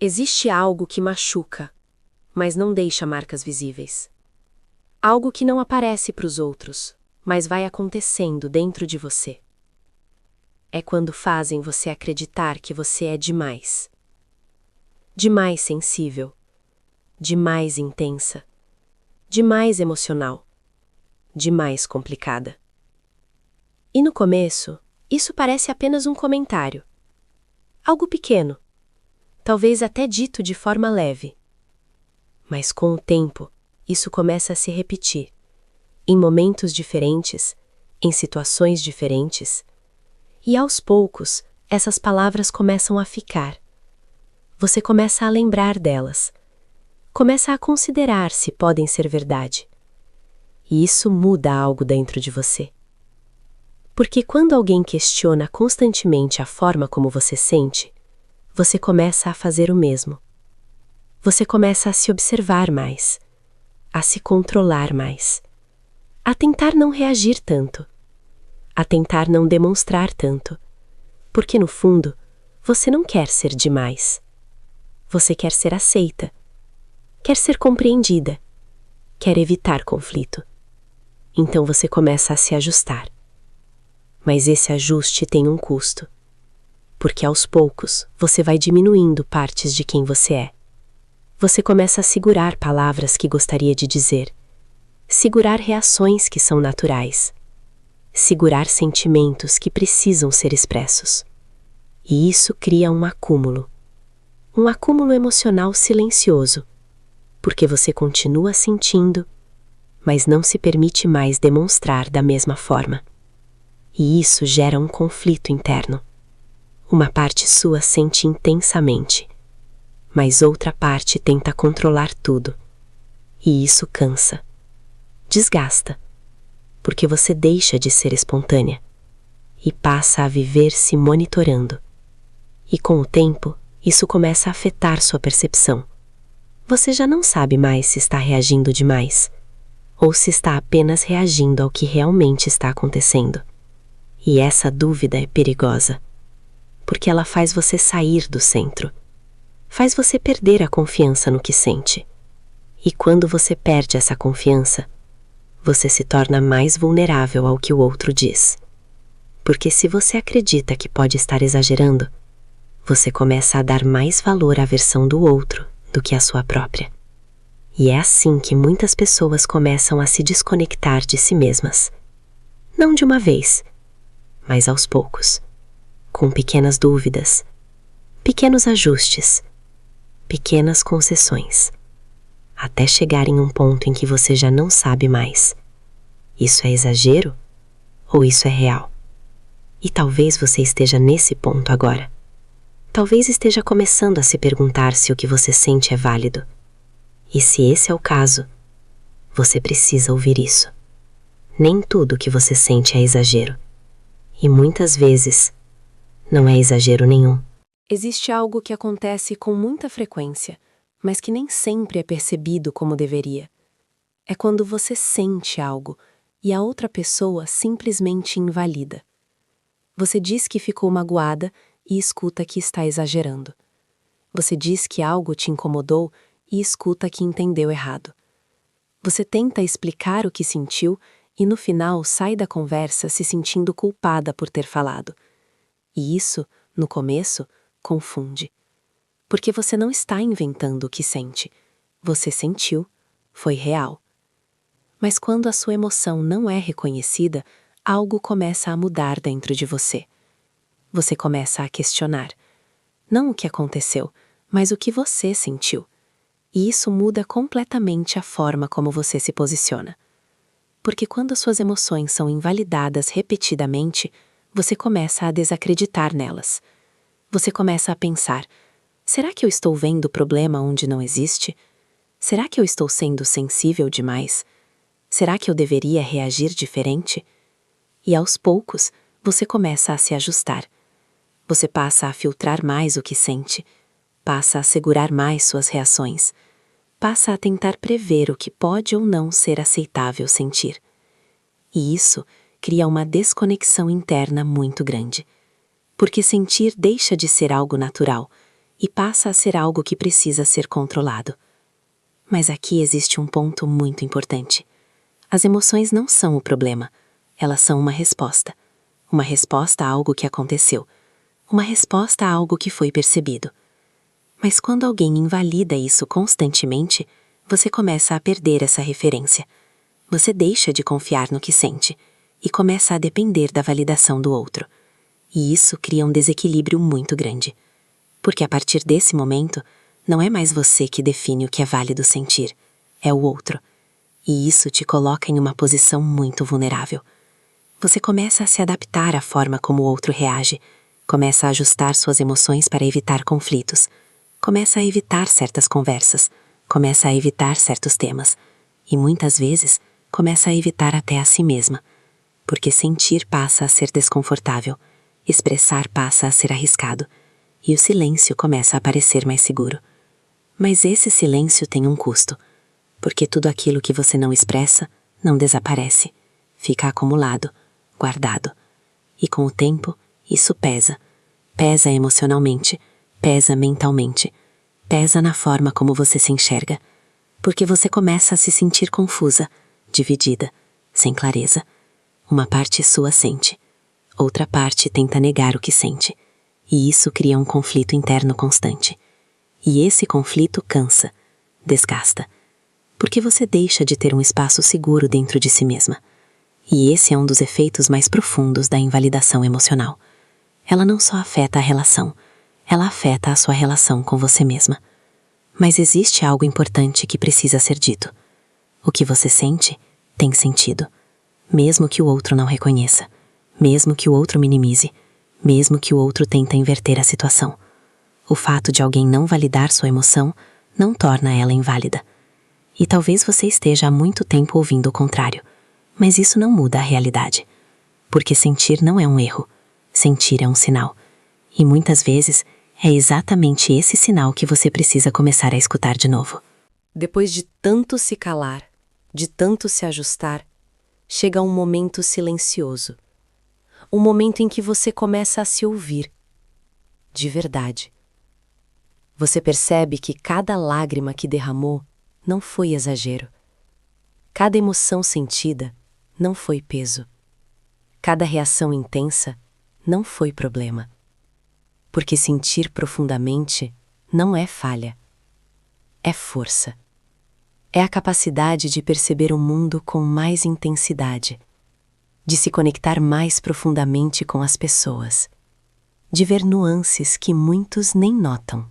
Existe algo que machuca, mas não deixa marcas visíveis. Algo que não aparece para os outros, mas vai acontecendo dentro de você. É quando fazem você acreditar que você é demais. Demais sensível, demais intensa, demais emocional, demais complicada. E no começo, isso parece apenas um comentário. Algo pequeno, talvez até dito de forma leve. Mas com o tempo, isso começa a se repetir, em momentos diferentes, em situações diferentes. E aos poucos, essas palavras começam a ficar. Você começa a lembrar delas. Começa a considerar se podem ser verdade. E isso muda algo dentro de você. Porque quando alguém questiona constantemente a forma como você sente, você começa a fazer o mesmo. Você começa a se observar mais, a se controlar mais, a tentar não reagir tanto, a tentar não demonstrar tanto, porque no fundo, você não quer ser demais. Você quer ser aceita, quer ser compreendida, quer evitar conflito. Então você começa a se ajustar. Mas esse ajuste tem um custo, porque aos poucos você vai diminuindo partes de quem você é. Você começa a segurar palavras que gostaria de dizer, segurar reações que são naturais, segurar sentimentos que precisam ser expressos. E isso cria um acúmulo emocional silencioso, porque você continua sentindo, mas não se permite mais demonstrar da mesma forma. E isso gera um conflito interno. Uma parte sua sente intensamente, mas outra parte tenta controlar tudo. E isso cansa, desgasta, porque você deixa de ser espontânea e passa a viver se monitorando. E com o tempo, isso começa a afetar sua percepção. Você já não sabe mais se está reagindo demais, ou se está apenas reagindo ao que realmente está acontecendo. E essa dúvida é perigosa, porque ela faz você sair do centro, faz você perder a confiança no que sente. E quando você perde essa confiança, você se torna mais vulnerável ao que o outro diz. Porque se você acredita que pode estar exagerando, você começa a dar mais valor à versão do outro do que à sua própria. E é assim que muitas pessoas começam a se desconectar de si mesmas. Não de uma vez, mas aos poucos, com pequenas dúvidas, pequenos ajustes, pequenas concessões, até chegar em um ponto em que você já não sabe mais. Isso é exagero ou isso é real? E talvez você esteja nesse ponto agora. Talvez esteja começando a se perguntar se o que você sente é válido. E se esse é o caso, você precisa ouvir isso. Nem tudo que você sente é exagero. E muitas vezes, não é exagero nenhum. Existe algo que acontece com muita frequência, mas que nem sempre é percebido como deveria. É quando você sente algo e a outra pessoa simplesmente invalida. Você diz que ficou magoada e escuta que está exagerando. Você diz que algo te incomodou e escuta que entendeu errado. Você tenta explicar o que sentiu e no final sai da conversa se sentindo culpada por ter falado. E isso, no começo, confunde. Porque você não está inventando o que sente. Você sentiu, foi real. Mas quando a sua emoção não é reconhecida, algo começa a mudar dentro de você. Você começa a questionar. Não o que aconteceu, mas o que você sentiu. E isso muda completamente a forma como você se posiciona. Porque quando suas emoções são invalidadas repetidamente, você começa a desacreditar nelas. Você começa a pensar: será que eu estou vendo o problema onde não existe? Será que eu estou sendo sensível demais? Será que eu deveria reagir diferente? E aos poucos, você começa a se ajustar. Você passa a filtrar mais o que sente, passa a segurar mais suas reações, passa a tentar prever o que pode ou não ser aceitável sentir. E isso cria uma desconexão interna muito grande. Porque sentir deixa de ser algo natural e passa a ser algo que precisa ser controlado. Mas aqui existe um ponto muito importante. As emoções não são o problema, elas são uma resposta. Uma resposta a algo que aconteceu. Uma resposta a algo que foi percebido. Mas quando alguém invalida isso constantemente, você começa a perder essa referência. Você deixa de confiar no que sente e começa a depender da validação do outro. E isso cria um desequilíbrio muito grande. Porque a partir desse momento, não é mais você que define o que é válido sentir, é o outro. E isso te coloca em uma posição muito vulnerável. Você começa a se adaptar à forma como o outro reage, começa a ajustar suas emoções para evitar conflitos, começa a evitar certas conversas, começa a evitar certos temas, e muitas vezes começa a evitar até a si mesma, porque sentir passa a ser desconfortável, expressar passa a ser arriscado, e o silêncio começa a parecer mais seguro. Mas esse silêncio tem um custo, porque tudo aquilo que você não expressa não desaparece, fica acumulado, guardado. E com o tempo, isso pesa. Pesa emocionalmente, pesa mentalmente, pesa na forma como você se enxerga, porque você começa a se sentir confusa, dividida, sem clareza. Uma parte sua sente, outra parte tenta negar o que sente, e isso cria um conflito interno constante. E esse conflito cansa, desgasta, porque você deixa de ter um espaço seguro dentro de si mesma. E esse é um dos efeitos mais profundos da invalidação emocional. Ela não só afeta a relação, ela afeta a sua relação com você mesma. Mas existe algo importante que precisa ser dito. O que você sente tem sentido, mesmo que o outro não reconheça, mesmo que o outro minimize, mesmo que o outro tente inverter a situação. O fato de alguém não validar sua emoção não torna ela inválida. E talvez você esteja há muito tempo ouvindo o contrário, mas isso não muda a realidade. Porque sentir não é um erro, sentir é um sinal. E muitas vezes é exatamente esse sinal que você precisa começar a escutar de novo. Depois de tanto se calar, de tanto se ajustar, chega um momento silencioso. Um momento em que você começa a se ouvir. De verdade. Você percebe que cada lágrima que derramou não foi exagero. Cada emoção sentida não foi peso. Cada reação intensa não foi problema. Porque sentir profundamente não é falha. É força. É a capacidade de perceber o mundo com mais intensidade, de se conectar mais profundamente com as pessoas, de ver nuances que muitos nem notam.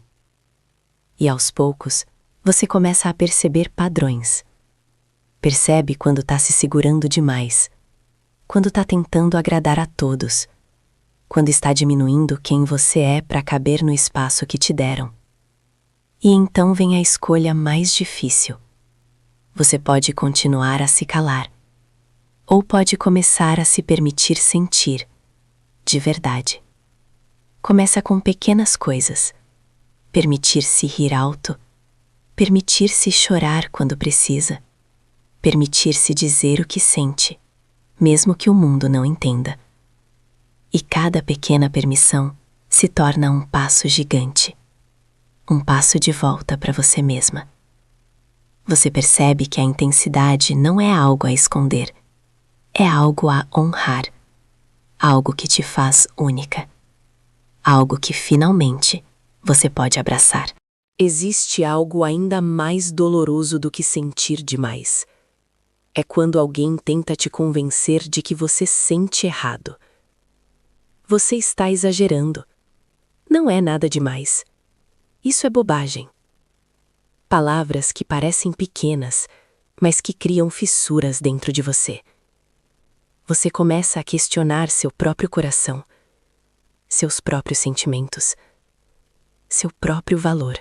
E aos poucos, você começa a perceber padrões. Percebe quando está se segurando demais, quando está tentando agradar a todos, quando está diminuindo quem você é para caber no espaço que te deram. E então vem a escolha mais difícil. Você pode continuar a se calar, ou pode começar a se permitir sentir, de verdade. Começa com pequenas coisas. Permitir-se rir alto, permitir-se chorar quando precisa, permitir-se dizer o que sente, mesmo que o mundo não entenda. E cada pequena permissão se torna um passo gigante, um passo de volta para você mesma. Você percebe que a intensidade não é algo a esconder, é algo a honrar, algo que te faz única, algo que finalmente você pode abraçar. Existe algo ainda mais doloroso do que sentir demais. É quando alguém tenta te convencer de que você sente errado. Você está exagerando. Não é nada demais. Isso é bobagem. Palavras que parecem pequenas, mas que criam fissuras dentro de você. Você começa a questionar seu próprio coração, seus próprios sentimentos, seu próprio valor.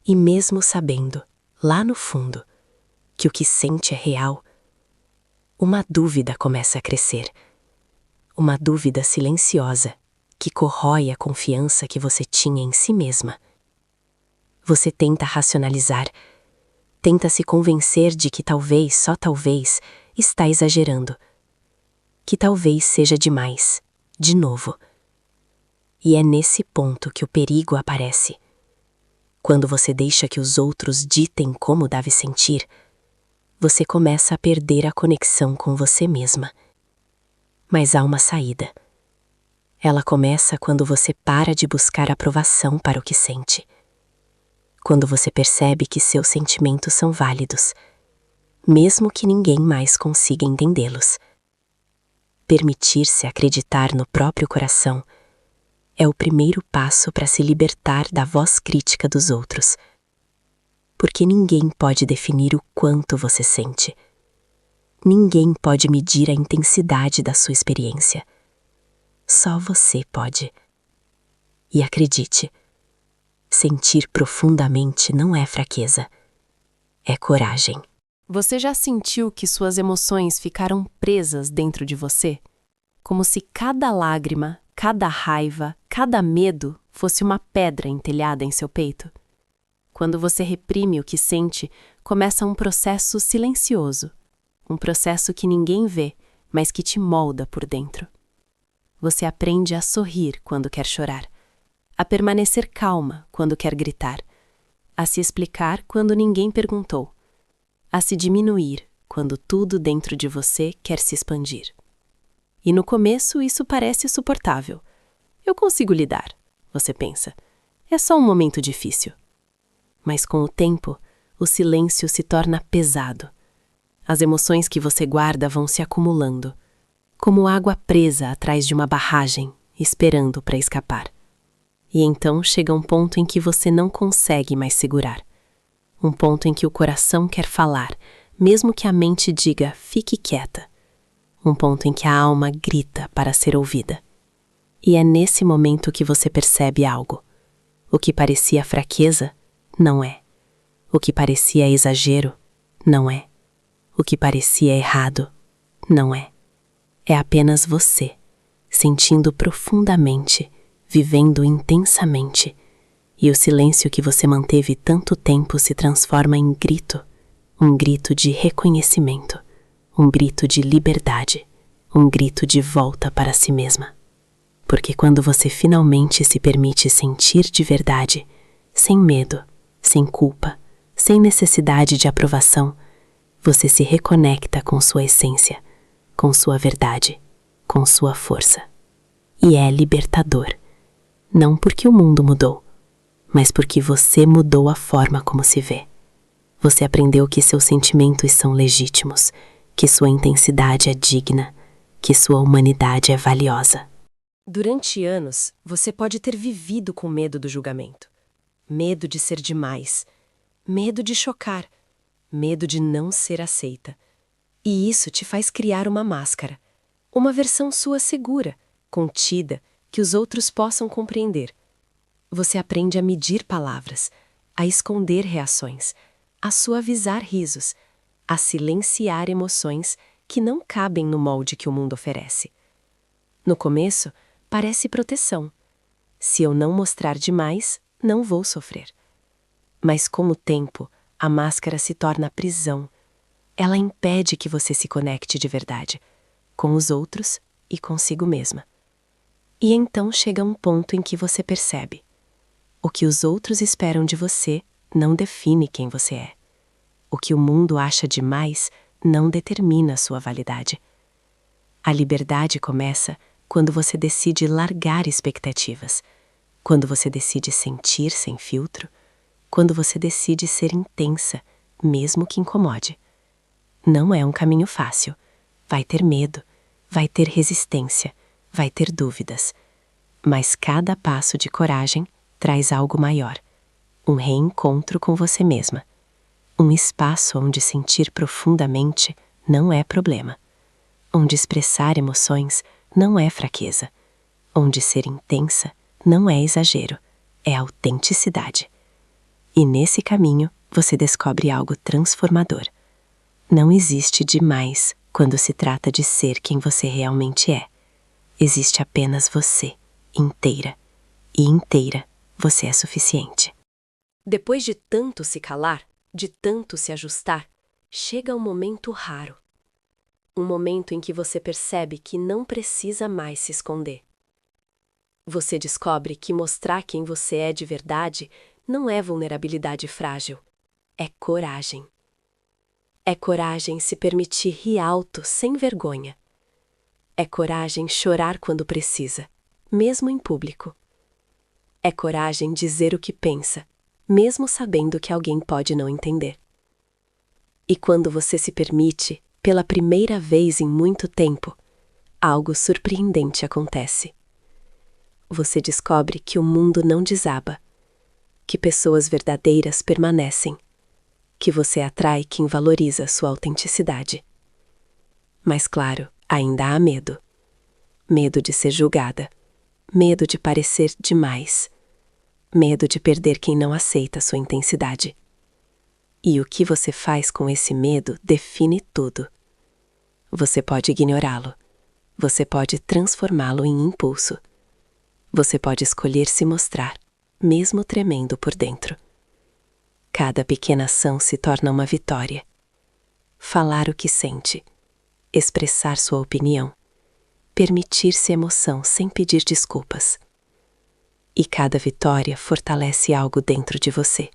E mesmo sabendo, lá no fundo, que o que sente é real, uma dúvida começa a crescer. Uma dúvida silenciosa que corrói a confiança que você tinha em si mesma. Você tenta racionalizar, tenta se convencer de que talvez, só talvez, está exagerando. Que talvez seja demais, de novo. E é nesse ponto que o perigo aparece. Quando você deixa que os outros ditem como deve sentir, você começa a perder a conexão com você mesma. Mas há uma saída. Ela começa quando você para de buscar aprovação para o que sente. Quando você percebe que seus sentimentos são válidos, mesmo que ninguém mais consiga entendê-los. Permitir-se acreditar no próprio coração é o primeiro passo para se libertar da voz crítica dos outros. Porque ninguém pode definir o quanto você sente. Ninguém pode medir a intensidade da sua experiência. Só você pode. E acredite, sentir profundamente não é fraqueza, é coragem. Você já sentiu que suas emoções ficaram presas dentro de você? Como se cada lágrima, cada raiva, cada medo fosse uma pedra entelhada em seu peito? Quando você reprime o que sente, começa um processo silencioso. Um processo que ninguém vê, mas que te molda por dentro. Você aprende a sorrir quando quer chorar, a permanecer calma quando quer gritar, a se explicar quando ninguém perguntou, a se diminuir quando tudo dentro de você quer se expandir. E no começo isso parece suportável. Eu consigo lidar, você pensa. É só um momento difícil. Mas com o tempo, o silêncio se torna pesado. As emoções que você guarda vão se acumulando, como água presa atrás de uma barragem, esperando para escapar. E então chega um ponto em que você não consegue mais segurar. Um ponto em que o coração quer falar, mesmo que a mente diga, fique quieta. Um ponto em que a alma grita para ser ouvida. E é nesse momento que você percebe algo. O que parecia fraqueza, não é. O que parecia exagero, não é. O que parecia errado, não é. É apenas você, sentindo profundamente, vivendo intensamente. E o silêncio que você manteve tanto tempo se transforma em grito. Um grito de reconhecimento. Um grito de liberdade. Um grito de volta para si mesma. Porque quando você finalmente se permite sentir de verdade, sem medo, sem culpa, sem necessidade de aprovação, você se reconecta com sua essência, com sua verdade, com sua força. E é libertador. Não porque o mundo mudou, mas porque você mudou a forma como se vê. Você aprendeu que seus sentimentos são legítimos, que sua intensidade é digna, que sua humanidade é valiosa. Durante anos, você pode ter vivido com medo do julgamento. Medo de ser demais. Medo de chocar. Medo de não ser aceita. E isso te faz criar uma máscara. Uma versão sua segura, contida, que os outros possam compreender. Você aprende a medir palavras, a esconder reações, a suavizar risos, a silenciar emoções que não cabem no molde que o mundo oferece. No começo, parece proteção. Se eu não mostrar demais, não vou sofrer. Mas com o tempo, a máscara se torna prisão. Ela impede que você se conecte de verdade, com os outros e consigo mesma. E então chega um ponto em que você percebe: o que os outros esperam de você não define quem você é. O que o mundo acha demais não determina a sua validade. A liberdade começa quando você decide largar expectativas, quando você decide sentir sem filtro, quando você decide ser intensa, mesmo que incomode. Não é um caminho fácil. Vai ter medo, vai ter resistência, vai ter dúvidas. Mas cada passo de coragem traz algo maior. Um reencontro com você mesma. Um espaço onde sentir profundamente não é problema. Onde expressar emoções não é fraqueza. Onde ser intensa não é exagero, é autenticidade. E nesse caminho você descobre algo transformador. Não existe demais quando se trata de ser quem você realmente é. Existe apenas você, inteira. E inteira, você é suficiente. Depois de tanto se calar, de tanto se ajustar, chega um momento raro. Um momento em que você percebe que não precisa mais se esconder. Você descobre que mostrar quem você é de verdade não é vulnerabilidade frágil, é coragem. É coragem se permitir rir alto, sem vergonha. É coragem chorar quando precisa, mesmo em público. É coragem dizer o que pensa, mesmo sabendo que alguém pode não entender. E quando você se permite, pela primeira vez em muito tempo, algo surpreendente acontece. Você descobre que o mundo não desaba, que pessoas verdadeiras permanecem, que você atrai quem valoriza sua autenticidade. Mas claro, ainda há medo. Medo de ser julgada, medo de parecer demais, medo de perder quem não aceita sua intensidade. E o que você faz com esse medo define tudo. Você pode ignorá-lo, você pode transformá-lo em impulso. Você pode escolher se mostrar, mesmo tremendo por dentro. Cada pequena ação se torna uma vitória. Falar o que sente, expressar sua opinião, permitir-se emoção sem pedir desculpas. E cada vitória fortalece algo dentro de você.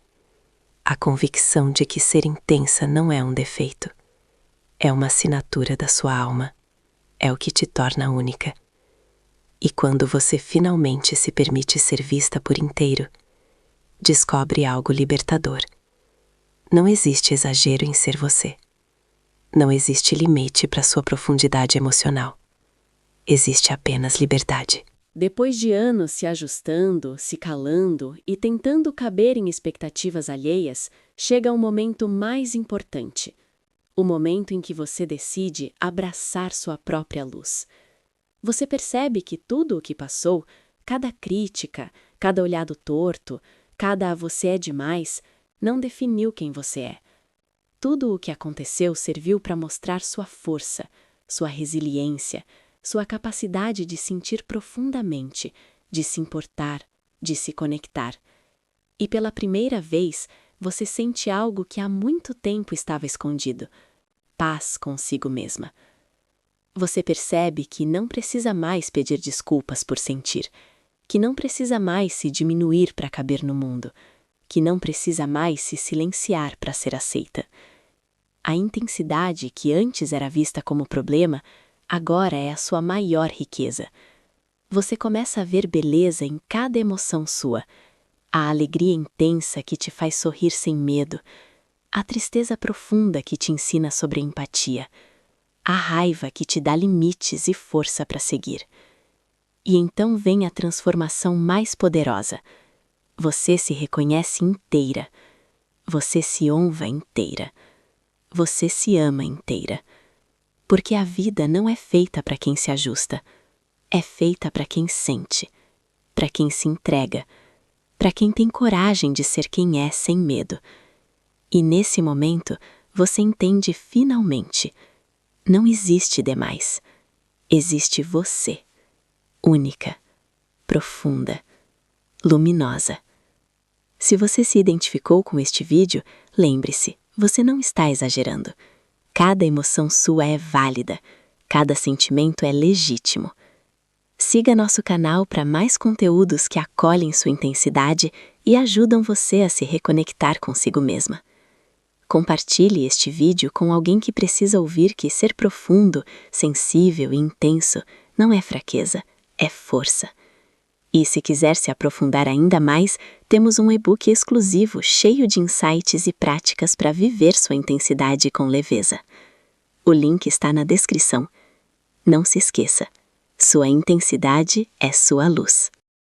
A convicção de que ser intensa não é um defeito. É uma assinatura da sua alma. É o que te torna única. E quando você finalmente se permite ser vista por inteiro, descobre algo libertador. Não existe exagero em ser você. Não existe limite para sua profundidade emocional. Existe apenas liberdade. Depois de anos se ajustando, se calando e tentando caber em expectativas alheias, chega um momento mais importante. O momento em que você decide abraçar sua própria luz. Você percebe que tudo o que passou, cada crítica, cada olhado torto, cada "você é demais", não definiu quem você é. Tudo o que aconteceu serviu para mostrar sua força, sua resiliência, sua capacidade de sentir profundamente, de se importar, de se conectar. E pela primeira vez, você sente algo que há muito tempo estava escondido: paz consigo mesma. Você percebe que não precisa mais pedir desculpas por sentir, que não precisa mais se diminuir para caber no mundo, que não precisa mais se silenciar para ser aceita. A intensidade que antes era vista como problema, agora é a sua maior riqueza. Você começa a ver beleza em cada emoção sua, a alegria intensa que te faz sorrir sem medo, a tristeza profunda que te ensina sobre empatia, a raiva que te dá limites e força para seguir. E então vem a transformação mais poderosa. Você se reconhece inteira. Você se honra inteira. Você se ama inteira. Porque a vida não é feita para quem se ajusta. É feita para quem sente, para quem se entrega, para quem tem coragem de ser quem é sem medo. E nesse momento, você entende finalmente: não existe demais. Existe você, única, profunda, luminosa. Se você se identificou com este vídeo, lembre-se, você não está exagerando. Cada emoção sua é válida, cada sentimento é legítimo. Siga nosso canal para mais conteúdos que acolhem sua intensidade e ajudam você a se reconectar consigo mesma. Compartilhe este vídeo com alguém que precisa ouvir que ser profundo, sensível e intenso não é fraqueza, é força. E se quiser se aprofundar ainda mais, temos um e-book exclusivo cheio de insights e práticas para viver sua intensidade com leveza. O link está na descrição. Não se esqueça, sua intensidade é sua luz.